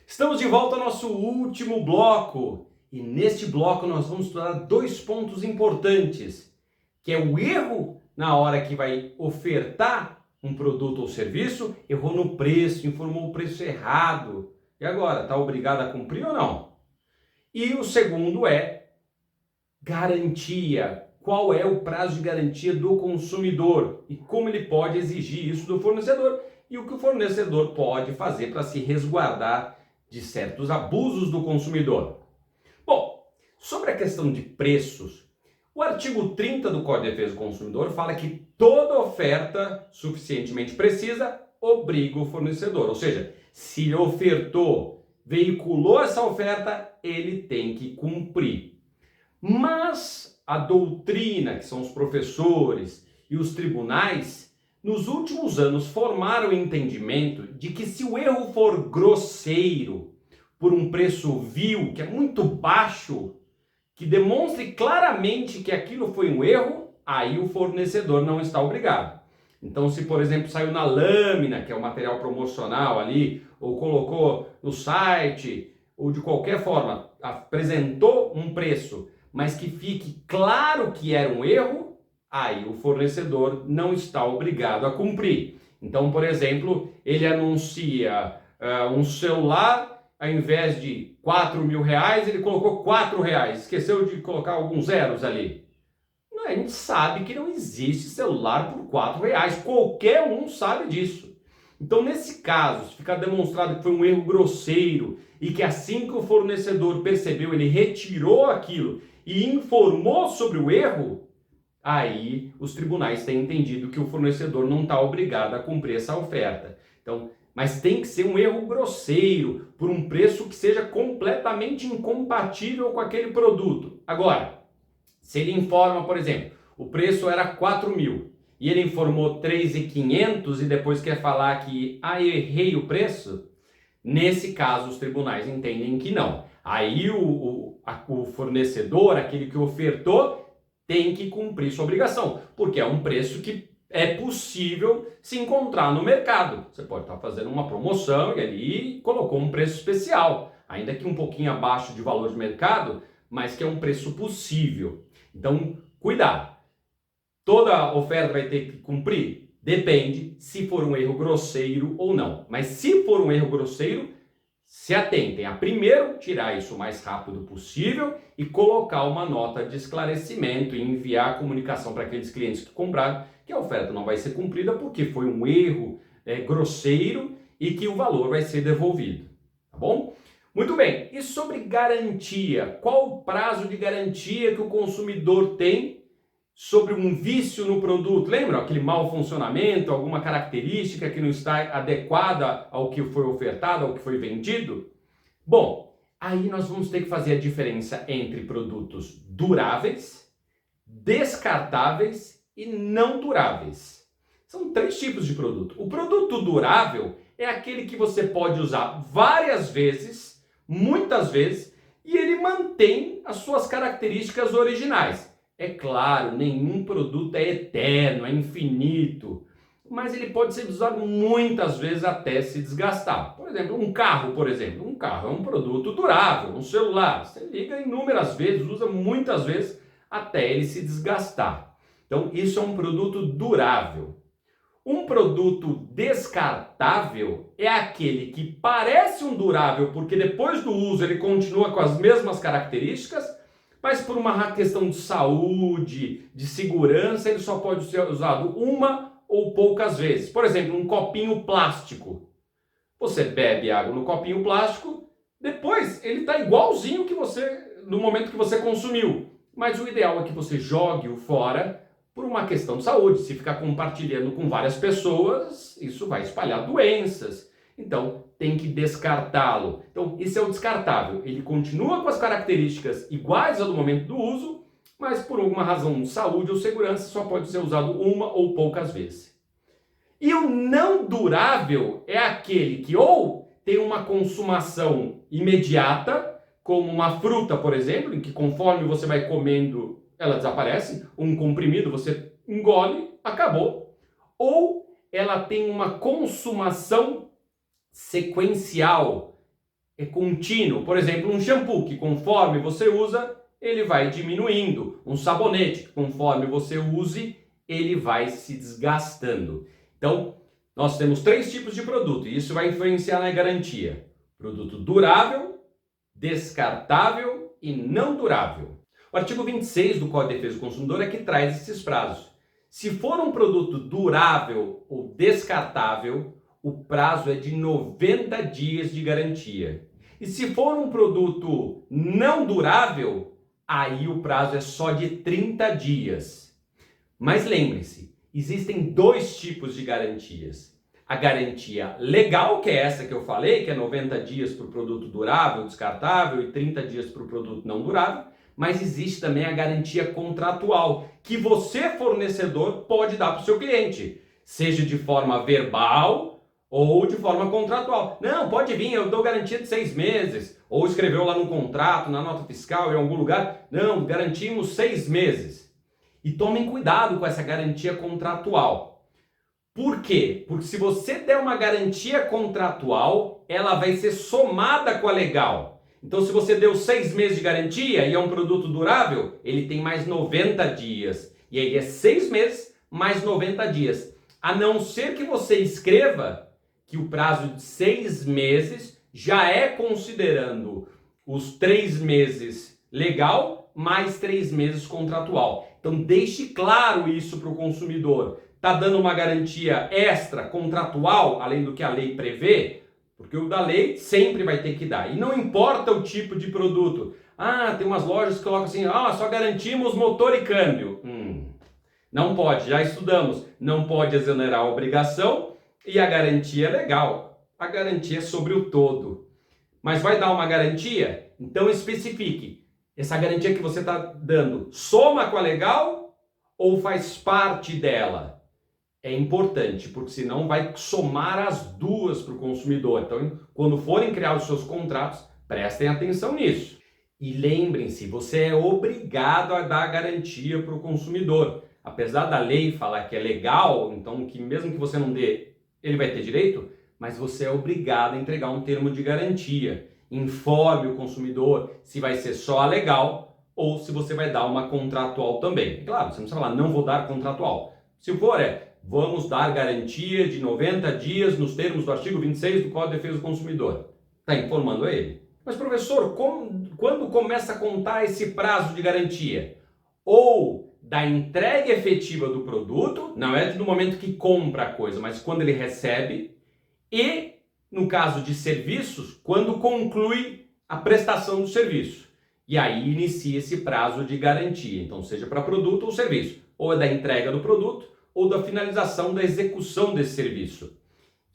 Estamos de volta ao nosso último bloco e neste bloco nós vamos estudar dois pontos importantes, que é o erro na hora que vai ofertar um produto ou serviço, errou no preço, informou o preço errado. E agora, está obrigado a cumprir ou não? E o segundo é garantia. Qual é o prazo de garantia do consumidor e como ele pode exigir isso do fornecedor e o que o fornecedor pode fazer para se resguardar de certos abusos do consumidor. Bom, sobre a questão de preços, o artigo 30 do Código de Defesa do Consumidor fala que toda oferta suficientemente precisa obriga o fornecedor, ou seja, se ele ofertou, veiculou essa oferta, ele tem que cumprir. Mas a doutrina, que são os professores e os tribunais, nos últimos anos formaram o entendimento de que se o erro for grosseiro, por um preço vil, que é muito baixo, que demonstre claramente que aquilo foi um erro, aí o fornecedor não está obrigado. Então, se por exemplo saiu na lâmina, que é o material promocional ali, ou colocou no site, ou de qualquer forma apresentou um preço, mas que fique claro que era um erro, aí o fornecedor não está obrigado a cumprir. Então, por exemplo, ele anuncia um celular, ao invés de R$ 4.000, ele colocou R$ 4, esqueceu de colocar alguns zeros ali. A gente sabe que não existe celular por R$ 4, qualquer um sabe disso. Então, nesse caso, se ficar demonstrado que foi um erro grosseiro e que assim que o fornecedor percebeu, ele retirou aquilo e informou sobre o erro, aí os tribunais têm entendido que o fornecedor não está obrigado a cumprir essa oferta. Então, mas tem que ser um erro grosseiro, por um preço que seja completamente incompatível com aquele produto. Agora, se ele informa, por exemplo, o preço era 4.000 e ele informou 3.500 e depois quer falar que eu errei o preço, nesse caso os tribunais entendem que não. Aí o fornecedor, aquele que ofertou, tem que cumprir sua obrigação, porque é um preço que é possível se encontrar no mercado. Você pode estar fazendo uma promoção e ali colocou um preço especial, ainda que um pouquinho abaixo de valor de mercado, mas que é um preço possível. Então, cuidado. Toda oferta vai ter que cumprir? Depende se for um erro grosseiro ou não. Mas se for um erro grosseiro, se atentem a primeiro tirar isso o mais rápido possível e colocar uma nota de esclarecimento e enviar a comunicação para aqueles clientes que compraram que a oferta não vai ser cumprida porque foi um erro grosseiro e que o valor vai ser devolvido. Tá bom? Muito bem, e sobre garantia? Qual o prazo de garantia que o consumidor tem sobre um vício no produto? Lembra aquele mau funcionamento, alguma característica que não está adequada ao que foi ofertado, ao que foi vendido? Bom, aí nós vamos ter que fazer a diferença entre produtos duráveis, descartáveis e não duráveis. São três tipos de produto. O produto durável é aquele que você pode usar várias vezes, muitas vezes, e ele mantém as suas características originais. É claro, nenhum produto é eterno, é infinito, mas ele pode ser usado muitas vezes até se desgastar. Por exemplo, um carro, um carro é um produto durável, um celular, você liga inúmeras vezes, usa muitas vezes até ele se desgastar. Então, isso é um produto durável. Um produto descartável é aquele que parece um durável porque depois do uso ele continua com as mesmas características, mas por uma questão de saúde, de segurança, ele só pode ser usado uma ou poucas vezes. Por exemplo, um copinho plástico. Você bebe água no copinho plástico, depois ele está igualzinho que você no momento que você consumiu. Mas o ideal é que você jogue-o fora por uma questão de saúde. Se ficar compartilhando com várias pessoas, isso vai espalhar doenças. Então, tem que descartá-lo. Então, isso é o descartável. Ele continua com as características iguais ao do momento do uso, mas por alguma razão de saúde ou segurança só pode ser usado uma ou poucas vezes. E o não durável é aquele que ou tem uma consumação imediata, como uma fruta, por exemplo, em que conforme você vai comendo, ela desaparece. Um comprimido, você engole, acabou. Ou ela tem uma consumação sequencial, é contínuo. Por exemplo, um shampoo que conforme você usa, ele vai diminuindo. Um sabonete que conforme você use, ele vai se desgastando. Então, nós temos 3 tipos de produto e isso vai influenciar na garantia. Produto durável, descartável e não durável. O artigo 26 do Código de Defesa do Consumidor é que traz esses prazos. Se for um produto durável ou descartável, o prazo é de 90 dias de garantia. E se for um produto não durável, aí o prazo é só de 30 dias. Mas lembre-se, existem 2 tipos de garantias. A garantia legal, que é essa que eu falei, que é 90 dias para o produto durável, descartável e 30 dias para o produto não durável. Mas existe também a garantia contratual, que você, fornecedor, pode dar para o seu cliente, seja de forma verbal ou de forma contratual. Não, pode vir, eu dou garantia de 6 meses. Ou escreveu lá no contrato, na nota fiscal, em algum lugar. Não, garantimos 6 meses. E tomem cuidado com essa garantia contratual. Por quê? Porque se você der uma garantia contratual, ela vai ser somada com a legal. Então, se você deu 6 meses de garantia e é um produto durável, ele tem mais 90 dias. E aí é 6 meses mais 90 dias. A não ser que você escreva que o prazo de 6 meses já é considerando os 3 meses legal mais 3 meses contratual. Então, deixe claro isso para o consumidor. Está dando uma garantia extra contratual, além do que a lei prevê? Porque o da lei sempre vai ter que dar. E não importa o tipo de produto. Ah, tem umas lojas que colocam assim, só garantimos motor e câmbio. Não pode, já estudamos. Não pode exonerar a obrigação e a garantia é legal. A garantia é sobre o todo. Mas vai dar uma garantia? Então especifique. Essa garantia que você está dando soma com a legal ou faz parte dela? É importante, porque senão vai somar as duas para o consumidor. Então, quando forem criar os seus contratos, prestem atenção nisso. E lembrem-se, você é obrigado a dar garantia para o consumidor. Apesar da lei falar que é legal, então que mesmo que você não dê, ele vai ter direito, mas você é obrigado a entregar um termo de garantia. Informe o consumidor se vai ser só a legal ou se você vai dar uma contratual também. Claro, você não precisa falar, não vou dar contratual. Se for, vamos dar garantia de 90 dias nos termos do artigo 26 do Código de Defesa do Consumidor. Está informando ele. Mas, professor, quando começa a contar esse prazo de garantia? Ou da entrega efetiva do produto, não é no momento que compra a coisa, mas quando ele recebe, e, no caso de serviços, quando conclui a prestação do serviço. E aí inicia esse prazo de garantia. Então, seja para produto ou serviço. Ou é da entrega do produto, ou da finalização da execução desse serviço.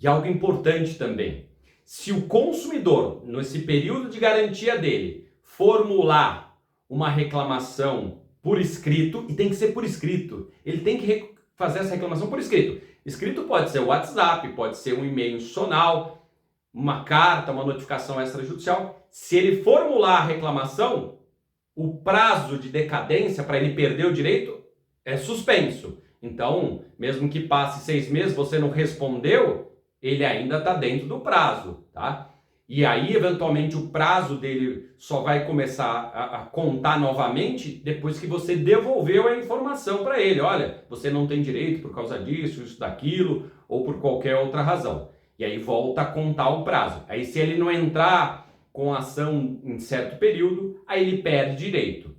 E algo importante também, se o consumidor, nesse período de garantia dele, formular uma reclamação por escrito, e tem que ser por escrito, ele tem que fazer essa reclamação por escrito. Escrito pode ser o WhatsApp, pode ser um e-mail institucional, uma carta, uma notificação extrajudicial. Se ele formular a reclamação, o prazo de decadência para ele perder o direito é suspenso. Então, mesmo que passe 6 meses, você não respondeu, ele ainda está dentro do prazo, tá? E aí, eventualmente, o prazo dele só vai começar a contar novamente depois que você devolveu a informação para ele. Olha, você não tem direito por causa disso, isso, daquilo, ou por qualquer outra razão. E aí volta a contar o prazo. Aí, se ele não entrar com ação em certo período, aí ele perde direito.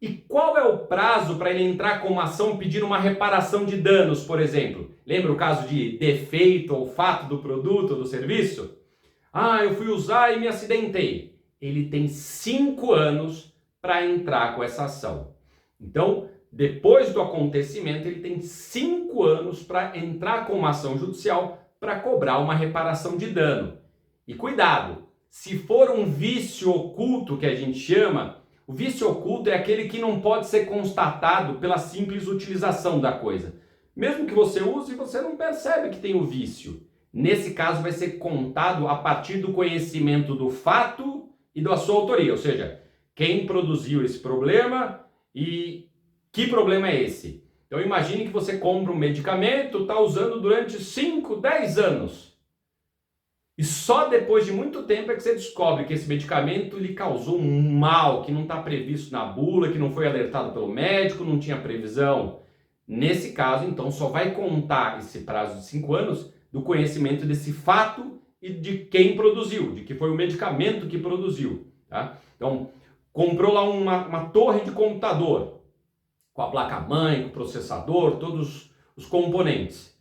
E qual é o prazo para ele entrar com uma ação pedindo uma reparação de danos, por exemplo? Lembra o caso de defeito ou fato do produto ou do serviço? Eu fui usar e me acidentei. Ele tem 5 anos para entrar com essa ação. Então, depois do acontecimento, ele tem 5 anos para entrar com uma ação judicial para cobrar uma reparação de dano. E cuidado, se for um vício oculto que a gente chama, o vício oculto é aquele que não pode ser constatado pela simples utilização da coisa. Mesmo que você use, você não percebe que tem o vício. Nesse caso, vai ser contado a partir do conhecimento do fato e da sua autoria. Ou seja, quem produziu esse problema e que problema é esse. Então, imagine que você compra um medicamento, está usando durante 5, 10 anos. E só depois de muito tempo é que você descobre que esse medicamento lhe causou um mal que não está previsto na bula, que não foi alertado pelo médico, não tinha previsão. Nesse caso, então, só vai contar esse prazo de 5 anos do conhecimento desse fato e de quem produziu, de que foi o medicamento que produziu. Tá? Então, comprou lá uma torre de computador, com a placa-mãe, com o processador, todos os componentes.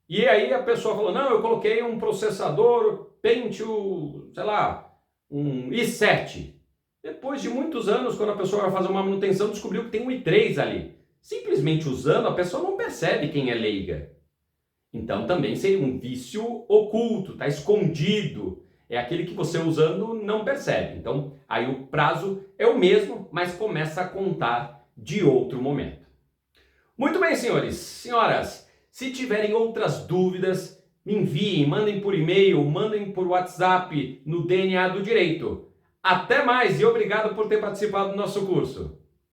E aí a pessoa falou, não, eu coloquei um processador Pentium, sei lá, um i7. Depois de muitos anos, quando a pessoa vai fazer uma manutenção, descobriu que tem um i3 ali. Simplesmente usando, a pessoa não percebe quem é leiga. Então também seria um vício oculto, está escondido. É aquele que você usando não percebe. Então aí o prazo é o mesmo, mas começa a contar de outro momento. Muito bem, senhores, senhoras, se tiverem outras dúvidas, me enviem, mandem por e-mail, mandem por WhatsApp no DNA do Direito. Até mais e obrigado por ter participado do nosso curso.